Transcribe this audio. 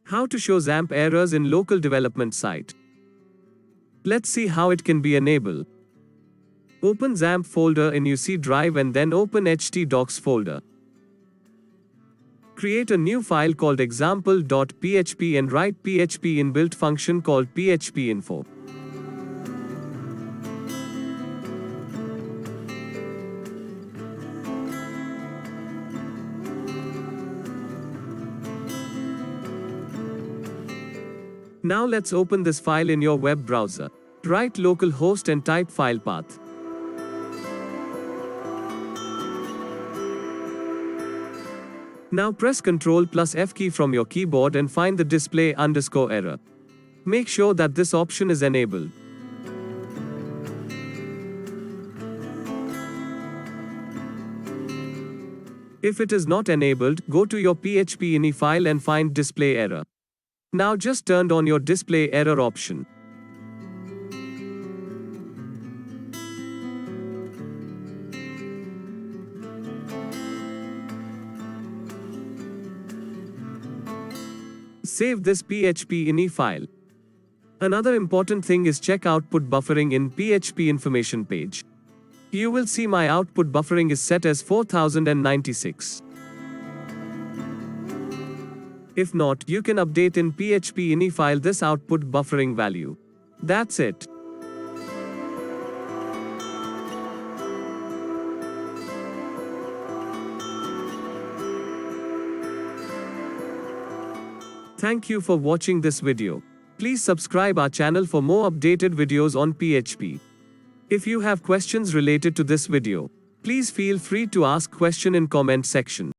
How to show XAMPP errors in local development site. Let's see how it can be enabled. Open XAMPP folder in UC Drive and then open htdocs folder. Create a new file called example.php and write PHP inbuilt function called phpinfo. Now let's open this file in your web browser. Write localhost and type file path. Now press Ctrl plus F key from your keyboard and find the display_error. Make sure that this option is enabled. If it is not enabled, go to your php.ini file and find display error. Now just turn on your display error option. Save this php.ini file. Another important thing is check output buffering in PHP information page. You will see my output buffering is set as 4096. If not, you can update in php.ini file this output buffering value. That's it. Thank you for watching this video. Please subscribe our channel for more updated videos on PHP. If you have questions related to this video, please feel free to ask question in comment section.